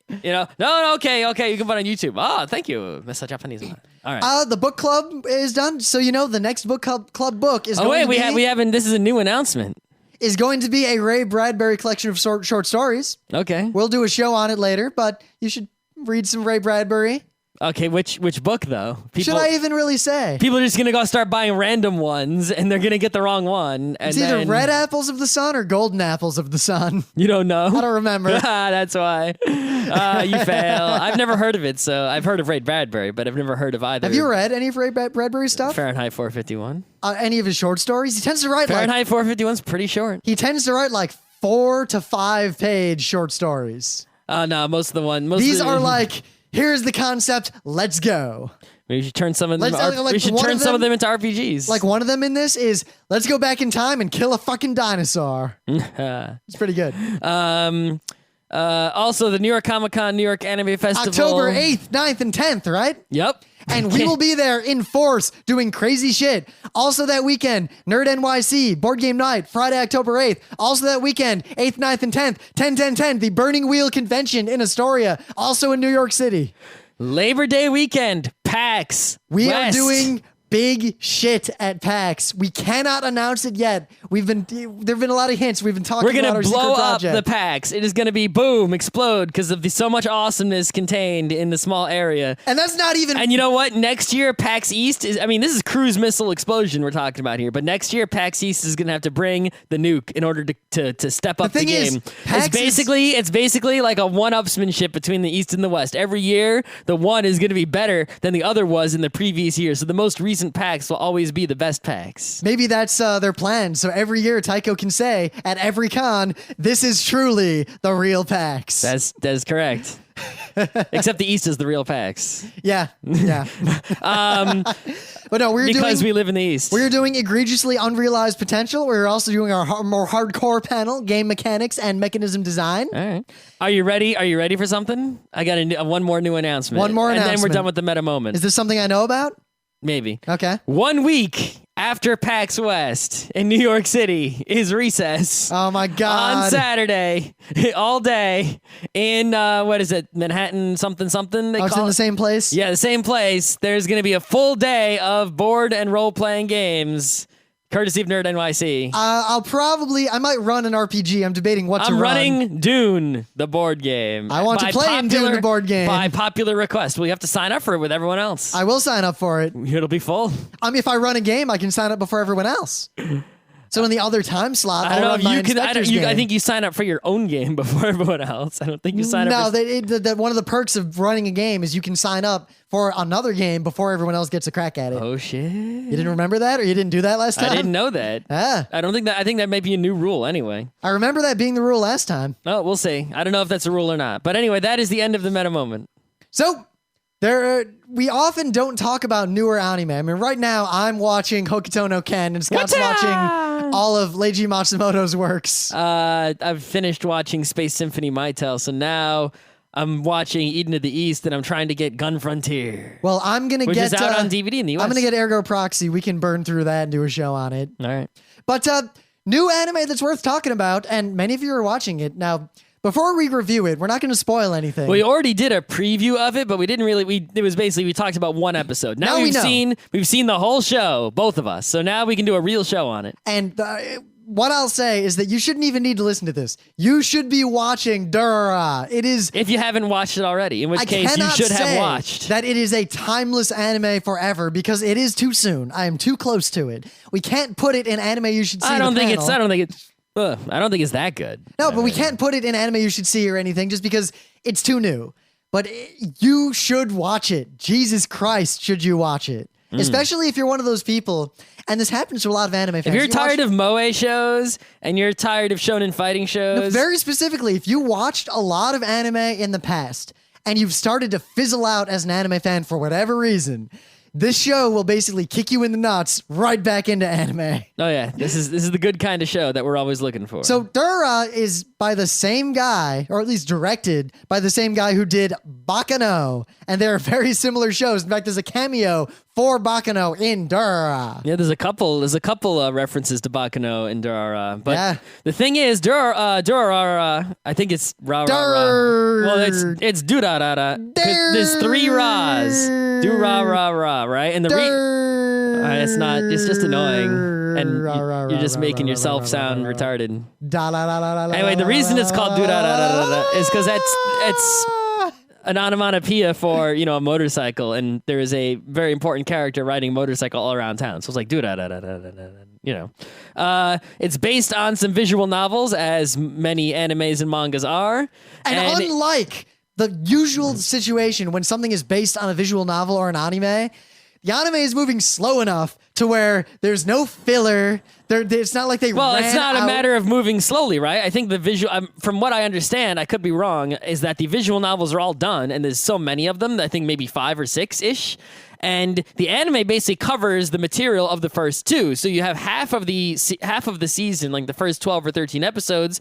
No, okay, you can put it on YouTube. Oh, thank you, Mr. Japanese. All right. The book club is done. So, the next book club book is going to be... we haven't... This is a new announcement. Is going to be a Ray Bradbury collection of short stories. Okay. We'll do a show on it later, but you should read some Ray Bradbury. Okay, which book, though? Should I even really say? People are just going to go start buying random ones, and they're going to get the wrong one. And it's either Red Apples of the Sun or Golden Apples of the Sun. You don't know? I don't remember. That's why. You fail. I've never heard of it, so I've heard of Ray Bradbury, but I've never heard of either. Have you read any of Ray Bradbury stuff? Fahrenheit 451. Any of his short stories? He tends to write Fahrenheit 451's pretty short. He tends to write like 4 to 5 page short stories. No, most of the one. These are like... Here's the concept. Let's go. We should turn some of them. We should turn some of them into RPGs. Like one of them in this is let's go back in time and kill a fucking dinosaur. It's pretty good. Also, the New York Comic-Con, New York Anime Festival. October 8th, 9th, and 10th, right? Yep. And we will be there in force doing crazy shit. Also that weekend, Nerd NYC, Board Game Night, Friday, October 8th. Also that weekend, 8th, 9th, and 10th, 10, the Burning Wheel Convention in Astoria, also in New York City. Labor Day weekend, PAX. We West. are doing big shit at PAX. We cannot announce it yet. There've been a lot of hints. We've been talking We're about gonna our blow secret up project. the PAX. It is gonna be boom, explode because of so much awesomeness contained in the small area. And that's not even. And you know what? Next year, PAX East is. I mean, this is cruise missile explosion we're talking about here. But next year, PAX East is gonna have to bring the nuke in order to step up the thing is, game. PAX It's basically like a one-upsmanship between the East and the West. Every year, the one is gonna be better than the other was in the previous year. So the most recent PAX will always be the best PAX. Maybe that's their plan. So every year, Tycho can say at every con, "This is truly the real PAX." That's correct. Except the East is the real PAX. Yeah. But no, Because we live in the East. We're doing egregiously unrealized potential. We're also doing our more hardcore panel, game mechanics and mechanism design. All right. Are you ready? Are you ready for something? I got one more new announcement. One more and announcement. then we're done with the meta moment. Is this something I know about? Maybe. Okay. 1 week after PAX West in New York City is recess. Oh my God. On Saturday, all day in, what is it, Manhattan something? It's in the same place? Yeah, the same place. There's going to be a full day of board and role-playing games, courtesy of Nerd NYC. I might run an RPG. I'm debating what to run. I'm running Dune, the board game. I want to play in Dune, the board game. By popular request. Well, you have to sign up for it with everyone else. I will sign up for it. It'll be full. If I run a game, I can sign up before everyone else. So in the other time slot, I don't know I'll if run you my can. Inspector's game. I think you sign up for your own game before everyone else. I don't think you sign up. No, one of the perks of running a game is you can sign up for another game before everyone else gets a crack at it. Oh shit! You didn't remember that, or you didn't do that last time? I didn't know that. I don't think that. I think that might be a new rule anyway. I remember that being the rule last time. Oh, we'll see. I don't know if that's a rule or not. But anyway, that is the end of the meta moment. So we often don't talk about newer anime. I mean, right now I'm watching Hokuto no Ken, and Scott's watching all of Leiji Matsumoto's works. I've finished watching Space Symphony My Tale, so now I'm watching Eden of the East, and I'm trying to get Gun Frontier. Well, I'm gonna which get is out on DVD in the US. I'm gonna get Ergo Proxy. We can burn through that and do a show on it. All right. But new anime that's worth talking about, and many of you are watching it now. Before we review it, we're not going to spoil anything. We already did a preview of it, but we didn't really. It was basically we talked about one episode. Now we've seen the whole show, both of us. So now we can do a real show on it. And what I'll say is that you shouldn't even need to listen to this. You should be watching Durarara. It is. If you haven't watched it already, in which case you should have watched. That it is a timeless anime forever because it is too soon. I am too close to it. We can't put it in anime you should see. I don't think it's that good. No, but we can't put it in anime you should see or anything just because it's too new. But you should watch it. Jesus Christ, should you watch it? Especially if you're one of those people, and this happens to a lot of anime fans. If you're tired of moe shows and you're tired of shonen fighting shows. No, very specifically, if you watched a lot of anime in the past and you've started to fizzle out as an anime fan for whatever reason, this show will basically kick you in the nuts right back into anime. Oh yeah, this is the good kind of show that we're always looking for. So Dura is by the same guy, or at least directed by the same guy who did Bakano, and they're very similar shows. In fact, there's a cameo for Bakano in Dura. Yeah, there's a couple references to Bakano in Durarara. But the thing is, Durarara, I think it's ra ra ra. Well, it's Durarara. There's 3 Ra's. Durarara, right? And it's not. It's just annoying, and you're just making yourself sound retarded. Anyway, the reason it's called Durarara is because it's an onomatopoeia for, a motorcycle, and there is a very important character riding a motorcycle all around town. So it's like, it's based on some visual novels, as many animes and mangas are. And unlike the usual situation when something is based on a visual novel or an anime, the anime is moving slow enough to where there's no filler. It's not like they it's not a matter of moving slowly, right? I think the visual, from what I understand, I could be wrong, is that the visual novels are all done, and there's so many of them, I think maybe 5 or 6-ish, and the anime basically covers the material of the first 2, so you have half of the season, like the first 12 or 13 episodes,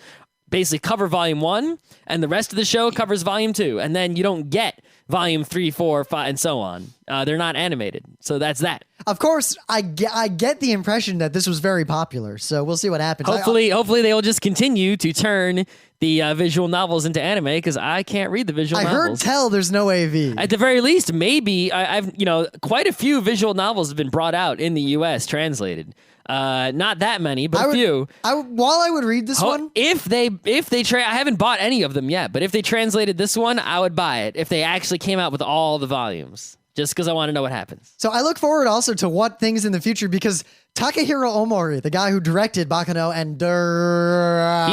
basically cover volume 1, and the rest of the show covers volume 2, and then you don't get volume 3, 4, 5, and so on. They're not animated, so that's that. Of course, I get the impression that this was very popular, so we'll see what happens. Hopefully they will just continue to turn the visual novels into anime, because I can't read the visual novels. I heard tell there's no AV. At the very least, maybe I've quite a few visual novels have been brought out in the U.S. translated. Not that many, but a few. While I would read this one, if they I haven't bought any of them yet, but if they translated this one, I would buy it. If they actually came out with all the volumes, just because I want to know what happens. So I look forward also to what things in the future, because Takahiro Omori, the guy who directed Baccano and Durarara,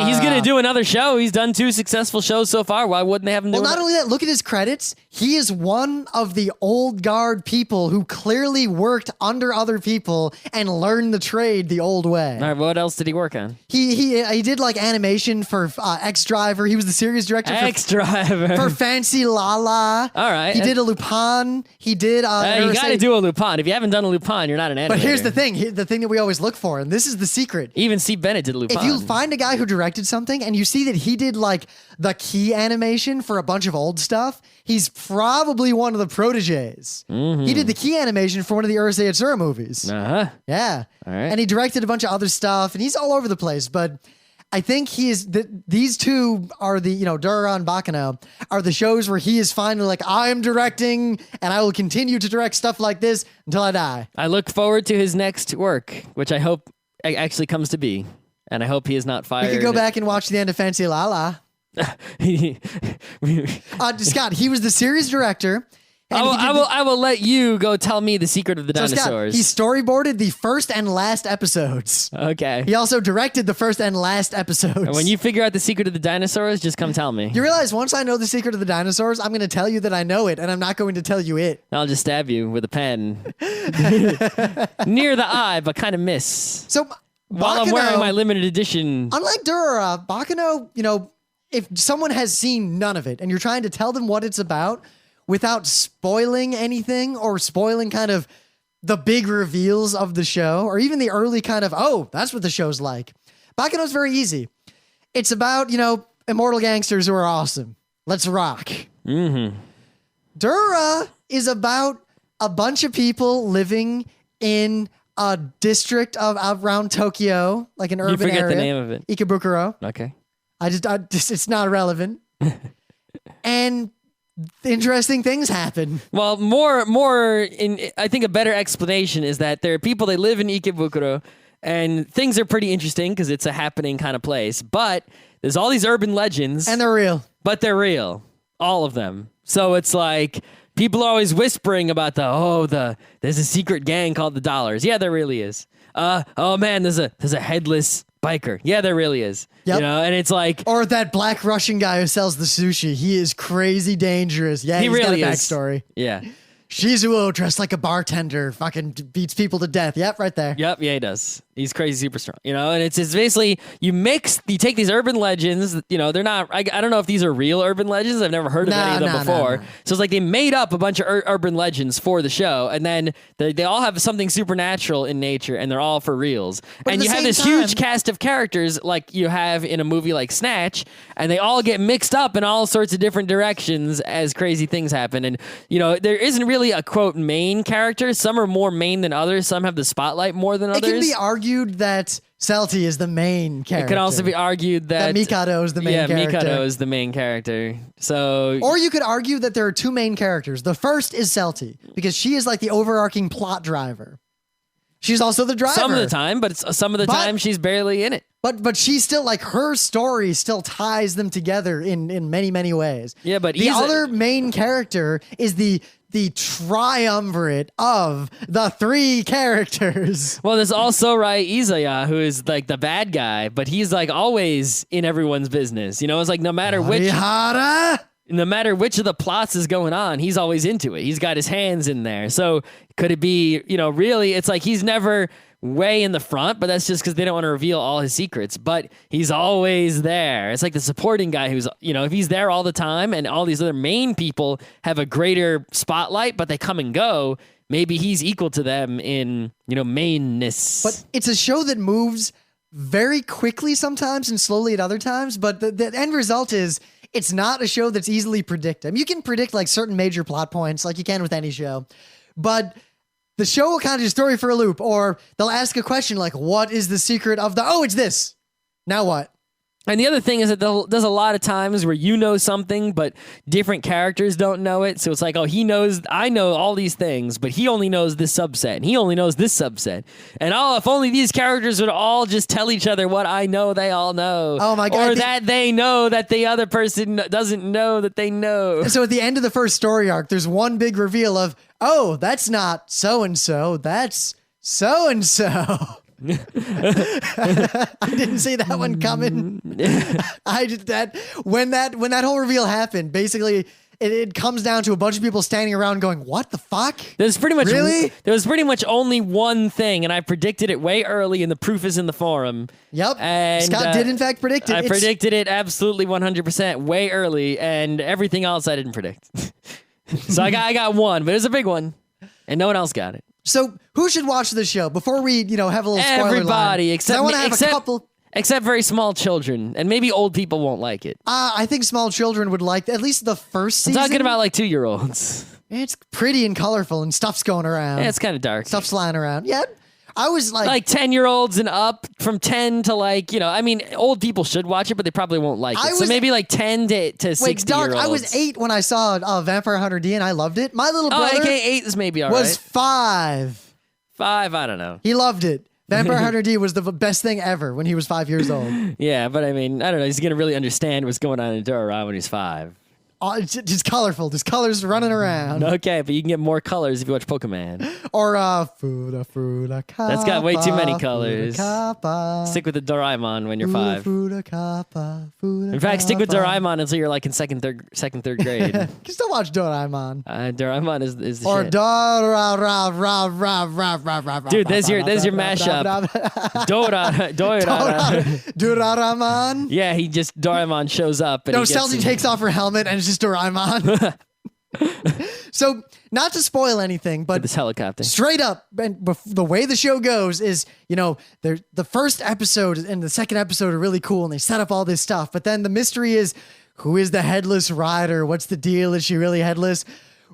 he's going to do another show. He's done 2 successful shows so far. Why wouldn't they have him do it? Well, not only that, look at his credits. He is one of the old guard people who clearly worked under other people and learned the trade the old way. All right, what else did he work on? He did like animation for X Driver. He was the series director for Fancy Lala. All right. He did a Lupin. He did you got to do a Lupin. If you haven't done a Lupin, you're not an animator. But here's the thing. The thing that we always look for, and this is the secret. Even C. Bennett did Lupin. If you find a guy who directed something and you see that he did like the key animation for a bunch of old stuff, he's probably one of the proteges. Mm-hmm. He did the key animation for one of the Urusei Yatsura movies. Uh-huh. Yeah. All right. And he directed a bunch of other stuff, and he's all over the place. But I think these two are the, Durarara and Baccano are the shows where he is finally like, I am directing, and I will continue to direct stuff like this until I die. I look forward to his next work, which I hope actually comes to be. And I hope he is not fired. We could go back and watch the end of Fancy Lala. Scott, he was the series director. I will let you go tell me the secret of the dinosaurs. Scott, he storyboarded the first and last episodes. Okay. He also directed the first and last episodes. And when you figure out the secret of the dinosaurs, just come tell me. You realize once I know the secret of the dinosaurs, I'm going to tell you that I know it, and I'm not going to tell you it. I'll just stab you with a pen. Near the eye, but kind of miss. So, while I'm wearing my limited edition. Unlike Durarara, Baccano, if someone has seen none of it, and you're trying to tell them what it's about, without spoiling anything or spoiling kind of the big reveals of the show or even the early kind of, oh, that's what the show's like. Baccano's very easy. It's about, immortal gangsters who are awesome. Let's rock. Mm-hmm. Durarara is about a bunch of people living in a district around Tokyo, like an urban area. You forget the name of it. Ikebukuro. Okay. It's not relevant. And interesting things happen. Well, I think a better explanation is that there are people that live in Ikebukuro, and things are pretty interesting because it's a happening kind of place. But there's all these urban legends. And they're real. But they're real. All of them. So it's like people are always whispering about there's a secret gang called the Dollars. Yeah, there really is. Oh man, there's a headless biker. Yeah, there really is. Yep. And it's like, or that black Russian guy who sells the sushi. He is crazy dangerous. Yeah, he's really got a is. backstory. Yeah. Shizuo dressed like a bartender, fucking beats people to death. Yep, right there. Yep, yeah, he does. He's crazy, super strong. And it's basically you take these urban legends. They're not. I don't know if these are real urban legends. I've never heard of any of them before. No. So it's like they made up a bunch of urban legends for the show, and then they all have something supernatural in nature, and they're all for reals. But and you have this huge cast of characters like you have in a movie like Snatch, and they all get mixed up in all sorts of different directions as crazy things happen. And there isn't really a quote main character. Some are more main than others. Some have the spotlight more than others. It can be argued that Celty is the main character. It can also be argued that Mikado is the main character. Yeah, Mikado is the main character. So, or you could argue that there are two main characters. The first is Celty because she is like the overarching plot driver. She's also the driver. Some of the time, but some of the time she's barely in it. But she's still like her story still ties them together in many, many ways. Yeah, but the other main character is the triumvirate of the three characters. Well, there's also Izaya, who is like the bad guy, but he's like always in everyone's business. It's like no matter which of the plots is going on, he's always into it. He's got his hands in there. So could it be, really, it's like he's never way in the front, but that's just because they don't want to reveal all his secrets. But he's always there. It's like the supporting guy who's, if he's there all the time and all these other main people have a greater spotlight, but they come and go, maybe he's equal to them in, mainness. But it's a show that moves very quickly sometimes and slowly at other times. But the end result is it's not a show that's easily predicted. I mean, you can predict like certain major plot points like you can with any show, but the show will kind of just throw you for a loop, or they'll ask a question like, what is the secret of it's this. Now what? And the other thing is that there's a lot of times where you know something, but different characters don't know it. So it's like, I know all these things, but he only knows this subset, and he only knows this subset. And if only these characters would all just tell each other what I know they all know. Oh my God. Or that they know that the other person doesn't know that they know. So at the end of the first story arc, there's one big reveal of, that's not so-and-so, that's so-and-so. I didn't see that one coming. When that whole reveal happened, basically it comes down to a bunch of people standing around going, what the fuck? There's pretty much really? There was pretty much only one thing, and I predicted it way early, and the proof is in the forum. Yep. And Scott did in fact predict it. I predicted it absolutely 100% way early, and everything else I didn't predict. So I got one, but it was a big one, and no one else got it. So who should watch this show before we, have a little spoiler Everybody, line? except I want to have a couple. Except very small children, and maybe old people won't like it. I think small children would like at least the first season. I'm talking about like 2-year-olds. It's pretty and colorful, and stuff's going around. Yeah, it's kind of dark. Stuff's flying around. Yeah. I was like 10-year-olds and up, from 10 to I mean, old people should watch it, but they probably won't like it. So maybe like 10 to 60-year-olds. I was 8 when I saw Vampire Hunter D, and I loved it. My little brother AK8 is maybe all was right. 5. 5, I don't know. He loved it. Vampire Hunter D was the best thing ever when he was 5 years old. Yeah, but I mean, I don't know. He's going to really understand what's going on in Durarara when he's 5. It's just colorful. There's colors running around. Okay, but you can get more colors if you watch Pokemon. Or Fuda Kappa. That's got way too many colors. Kappa. Stick with the Doraemon when you're 5. Fuda Kappa. In fact, stick with Doraemon until you're like in second, third grade. You can still watch Doraemon. Doraemon is the or shit. Dude, there's your mashup. Duraraman. Yeah, Doraemon shows up. And Celty takes off her helmet and it's just Doraemon. So, not to spoil anything, but this helicopter. Straight up, and the way the show goes is, the first episode and the second episode are really cool, and they set up all this stuff. But then the mystery is, who is the headless rider? What's the deal? Is she really headless?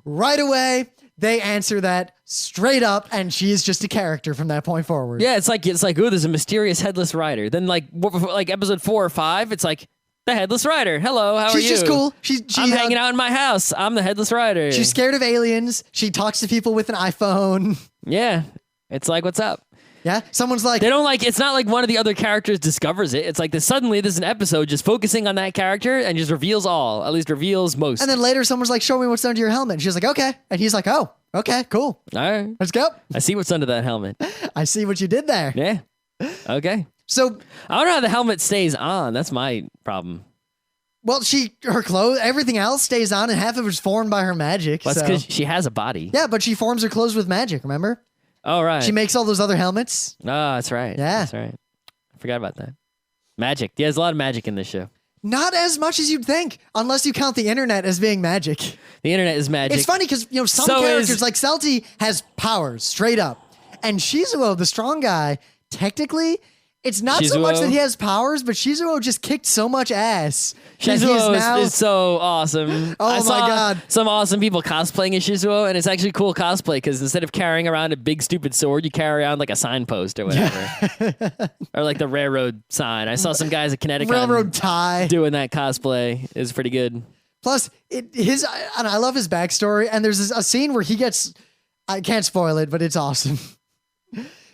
Right away, they answer that straight up, and she is just a character from that point forward. Yeah, it's like, oh, there's a mysterious headless rider. Then like episode 4 or 5, it's like, the headless rider. Hello, how are you? She's just cool. I'm hanging out in my house. I'm the headless rider. She's scared of aliens. She talks to people with an iPhone. Yeah. It's like, what's up? Yeah. Someone's like... It's not like one of the other characters discovers it. It's like suddenly there's an episode just focusing on that character and just reveals all. At least reveals most. And then later someone's like, show me what's under your helmet. And she's like, okay. And he's like, oh, okay, cool. All right. Let's go. I see what's under that helmet. I see what you did there. Yeah. Okay. So... I don't know how the helmet stays on. That's my problem. Well, her clothes, everything else stays on, and half of it's formed by her magic. Well, that's because she has a body. Yeah, but she forms her clothes with magic, remember? Oh, right. She makes all those other helmets. Oh, that's right. Yeah. That's right. I forgot about that. Magic. Yeah, there's a lot of magic in this show. Not as much as you'd think, unless you count the internet as being magic. The internet is magic. It's funny because, some characters, like Celty, has powers, straight up. And Shizuo, the strong guy, technically... It's not so much that he has powers, but Shizuo just kicked so much ass. Shizuo is so awesome. Oh, I saw my God. Some awesome people cosplaying as Shizuo, and it's actually cool cosplay because instead of carrying around a big stupid sword, you carry around like a signpost or whatever. Or like the railroad sign. I saw some guys at ConnectiCon railroad tie doing that cosplay. It was pretty good. Plus, and I love his backstory, and there's a scene where he gets... I can't spoil it, but it's awesome.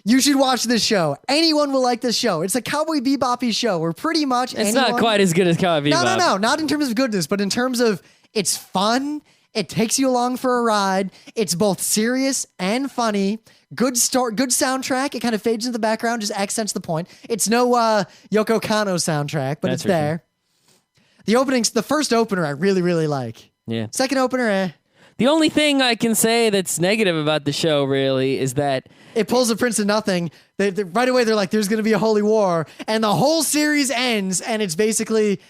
You should watch this show. Anyone will like this show. It's a Cowboy Bebop-y show where pretty much It's not quite as good as Cowboy Bebop. No. Not in terms of goodness, but in terms of it's fun. It takes you along for a ride. It's both serious and funny. Good soundtrack. It kind of fades into the background, just accents the point. It's no Yoko Kanno soundtrack, but it's there. Sure. The first opener I really, really like. Yeah. Second opener, The only thing I can say that's negative about the show, really, is that... It pulls a Prince of Nothing. Right away, they're like, there's going to be a holy war. And the whole series ends, and it's basically,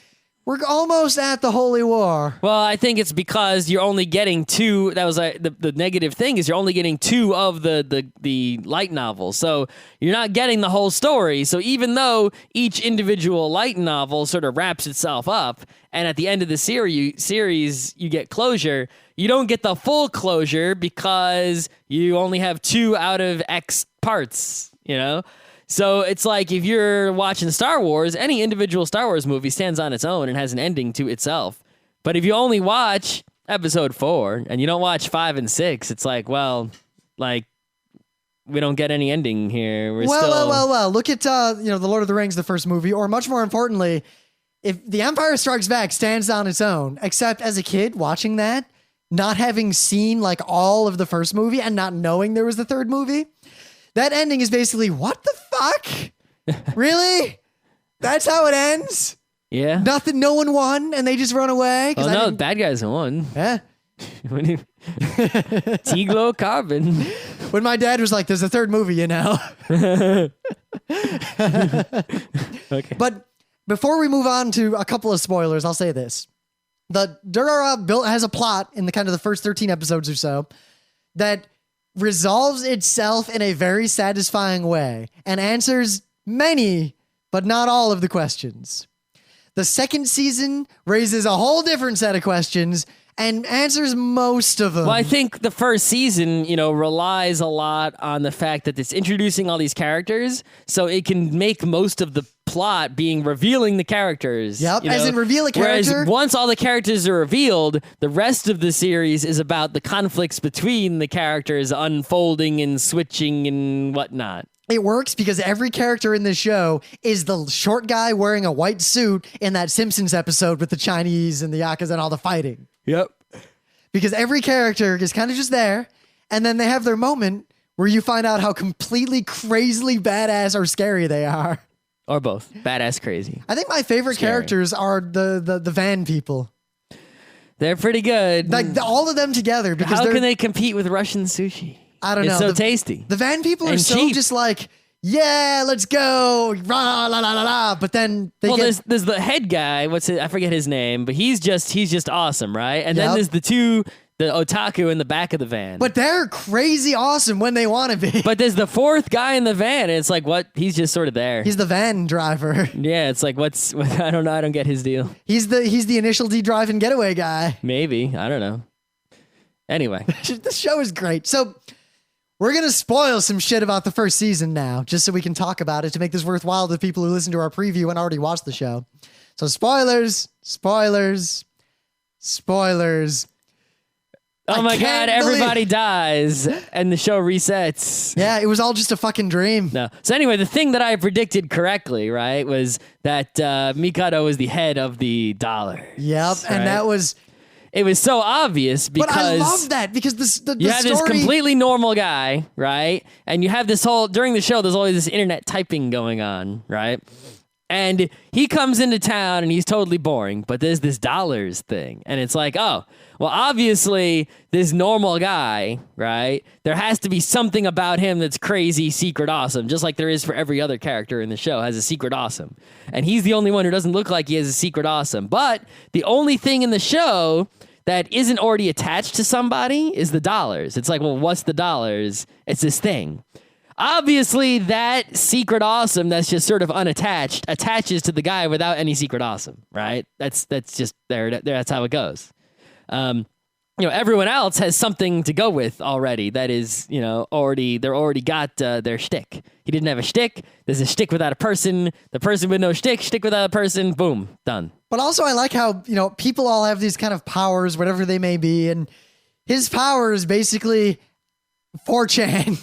We're almost at the Holy War. Well, I think it's because you're only getting two. That was the negative thing is you're only getting two of the light novels. So you're not getting the whole story. So even though each individual light novel sort of wraps itself up, and at the end of the series you get closure, you don't get the full closure because you only have 2 out of X parts, you know? So it's like if you're watching Star Wars, any individual Star Wars movie stands on its own and has an ending to itself. But if you only watch episode 4 and you don't watch 5 and 6, it's like, well, like we don't get any ending here. Well. Look at The Lord of the Rings, the first movie, or much more importantly, if The Empire Strikes Back stands on its own, except as a kid watching that, not having seen like all of the first movie and not knowing there was the third movie. That ending is basically, what the fuck? Really? That's how it ends? Yeah. Nothing, no one won, and they just run away? Oh, no, the bad guys won. Yeah. Tiglo Carbon. When my dad was like, there's a third movie, you know? Okay. But before we move on to a couple of spoilers, I'll say this. The Durarara has a plot in the kind of the first 13 episodes or so that resolves itself in a very satisfying way and answers many, but not all of the questions. The second season raises a whole different set of questions and answers most of them. Well, I think the first season, relies a lot on the fact that it's introducing all these characters, so it can make most of the plot being revealing the characters. Yep, as in reveal a character. Whereas once all the characters are revealed, the rest of the series is about the conflicts between the characters unfolding and switching and whatnot. It works because every character in this show is the short guy wearing a white suit in that Simpsons episode with the Chinese and the Yakuza and all the fighting. Yep. Because every character is kind of just there, and then they have their moment where you find out how completely crazily badass or scary they are. Or both. Badass crazy. I think my favorite characters are the van people. They're pretty good. Like all of them together. Because how can they compete with Russian sushi? I don't know. It's so tasty. The van people are and so cheap. just like, yeah, let's go. Rah, la, la, la, la. But then there's the head guy. I forget his name, but he's just awesome, right? And then there's the otaku in the back of the van. But they're crazy awesome when they want to be. But there's the fourth guy in the van, and it's like, what? He's just sort of there. He's the van driver. Yeah, it's like, I don't know. I don't get his deal. He's the initial D drive and getaway guy. Maybe. I don't know. Anyway. The show is great. So we're going to spoil some shit about the first season now, just so we can talk about it to make this worthwhile to people who listen to our preview and already watched the show. So spoilers. Oh my God, everybody dies and the show resets. Yeah, it was all just a fucking dream. No. So anyway, the thing that I predicted correctly, right, was that Mikado was the head of the dollars. Yep, right? and that was... It was so obvious because... But I love that because the you have story... this completely normal guy, right? And you have this whole... During the show, there's always this internet typing going on, right? And he comes into town and he's totally boring, but there's this dollars thing. And it's like, oh, well, obviously, this normal guy, right? There has to be something about him that's crazy, secret awesome, just like there is for every other character in the show has a secret awesome. And he's the only one who doesn't look like he has a secret awesome. But the only thing in the show that isn't already attached to somebody is the dollars. It's like, well, what's the dollars? It's this thing. Obviously, that secret awesome that's just sort of unattached attaches to the guy without any secret awesome, right? That's just there. That's how it goes. Everyone else has something to go with already. That is, they already got their shtick. He didn't have a shtick. There's a shtick without a person. The person with no shtick without a person. Boom, done. But also, I like how people all have these kind of powers, whatever they may be, and his power is basically 4chan.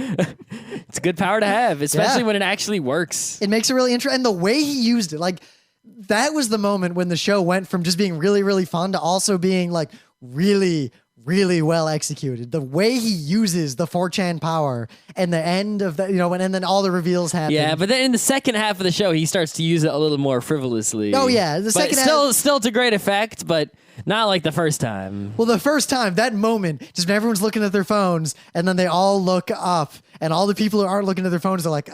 It's a good power to have, especially when it actually works. It makes it really interesting. And the way he used it, like, that was the moment when the show went from just being really, really fun to also being, like, really, really well executed. The way he uses the 4chan power and the end of that, and then all the reveals happen. Yeah, but then in the second half of the show, he starts to use it a little more frivolously. Oh, yeah. The second half... Still to great effect, but... Not like the first time. Well, the first time, that moment, just when everyone's looking at their phones, and then they all look up, and all the people who aren't looking at their phones are like,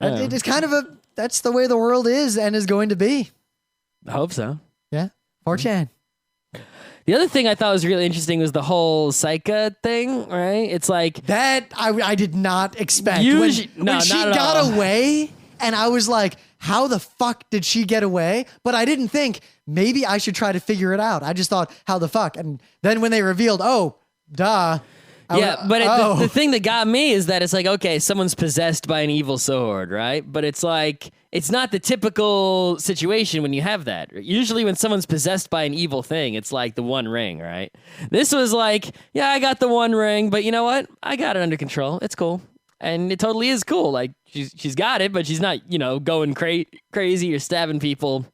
It's kind of that's the way the world is and is going to be. I hope so. Yeah. 4chan. The other thing I thought was really interesting was the whole Psycha thing, right? It's like that I did not expect. When she not got away, and I was like, how the fuck did she get away? But I didn't think maybe I should try to figure it out. I just thought, how the fuck? And then when they revealed, oh, duh. The thing that got me is that it's like, okay, someone's possessed by an evil sword, right? But it's like, it's not the typical situation when you have that. Usually when someone's possessed by an evil thing, it's like the One Ring, right? This was like, yeah, I got the One Ring, but you know what? I got it under control. It's cool. And it totally is cool. Like, she's got it, but she's not, going crazy or stabbing people.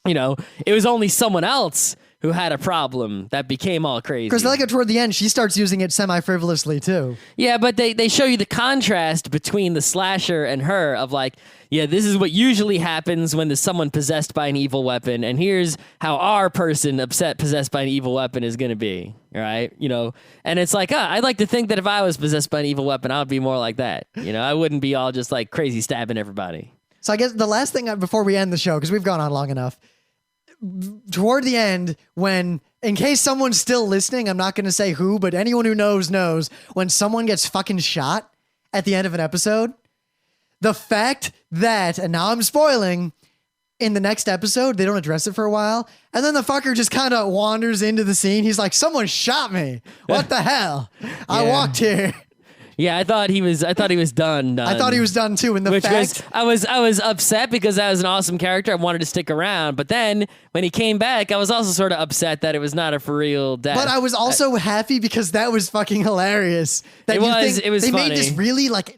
It was only someone else who had a problem that became all crazy. Because like toward the end, she starts using it semi-frivolously too. Yeah, but they show you the contrast between the slasher and her of like, yeah, this is what usually happens when there's someone possessed by an evil weapon, and here's how our person possessed by an evil weapon is going to be, right? And it's like, I'd like to think that if I was possessed by an evil weapon, I would be more like that. I wouldn't be all just like crazy stabbing everybody. So I guess the last thing before we end the show, because we've gone on long enough, toward the end, when, in case someone's still listening, I'm not going to say who, but anyone who knows, when someone gets fucking shot at the end of an episode, the fact that, and now I'm spoiling, in the next episode, they don't address it for a while, and then the fucker just kind of wanders into the scene. He's like, someone shot me. What the hell? I walked here. Yeah, I thought he was done. I thought he was done too. And I was upset because that was an awesome character. I wanted to stick around, but then when he came back, I was also sort of upset that it was not a for real death. But I was also happy because that was fucking hilarious. It was funny. Made this really like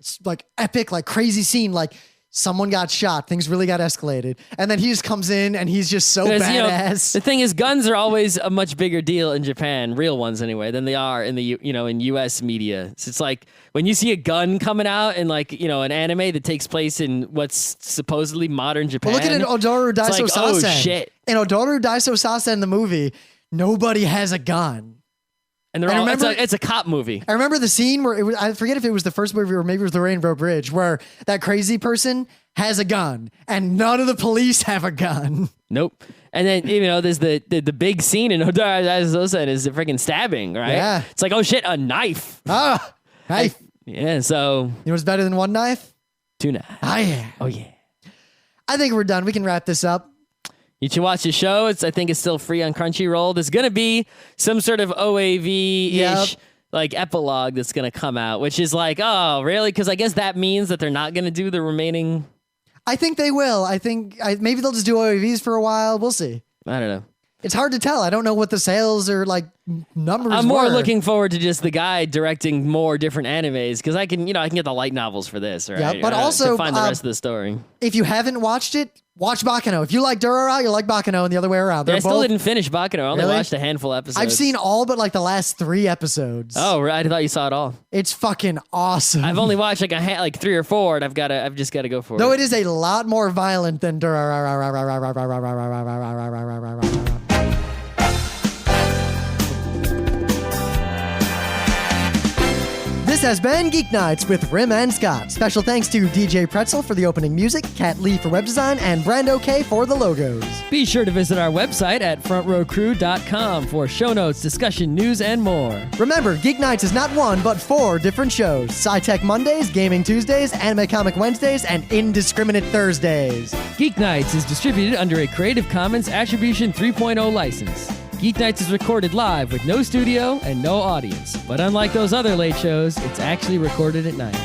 epic, like crazy scene. Like someone got shot, things really got escalated, and then he just comes in and he's just so badass. The thing is, guns are always a much bigger deal in Japan, real ones anyway, than they are in the in U.S. media. So it's like when you see a gun coming out in like an anime that takes place in what's supposedly modern Japan. Well, look at Odoru Daiso Sasen. Oh shit! In Odoru Daiso Sasen in the movie, nobody has a gun. And it's a cop movie. I remember the scene where I forget if it was the first movie or maybe it was the Rainbow Bridge, where that crazy person has a gun and none of the police have a gun. Nope. And then there's the big scene in Odoru Daiso Sasen is the freaking stabbing, right? Yeah. It's like, oh shit, a knife. Ah, knife. Yeah. So you know what's better than one knife? Two knives. Oh yeah. Oh yeah. I think we're done. We can wrap this up. You should watch the show. I think it's still free on Crunchyroll. There's going to be some sort of OAV-ish like epilogue that's going to come out, which is like, oh, really? Because I guess that means that they're not going to do the remaining. I think they will. I think maybe they'll just do OAVs for a while. We'll see. I don't know. It's hard to tell. I don't know what the sales or like numbers I'm more were. looking forward to just the guy directing more different animes because I can get the light novels for this, right? Yeah, but also to find the rest of the story. If you haven't watched it, watch Baccano. If you like Durarara, you like Baccano, and the other way around. I still didn't finish Baccano. I only watched a handful of episodes. I've seen all but like the last 3 episodes. Oh, right. I thought you saw it all. It's fucking awesome. I've only watched like 3 or 4, and I've just got to go for it. Though it is a lot more violent than Durarara. This has been Geek Nights with Rim and Scott. Special thanks to DJ Pretzel for the opening music, Kat Lee for web design, and Brando K for the logos. Be sure to visit our website at frontrowcrew.com for show notes, discussion, news, and more. Remember, Geek Nights is not 1, but 4 different shows. Sci-Tech Mondays, Gaming Tuesdays, Anime Comic Wednesdays, and Indiscriminate Thursdays. Geek Nights is distributed under a Creative Commons Attribution 3.0 license. Geeknights is recorded live with no studio and no audience. But unlike those other late shows, it's actually recorded at night.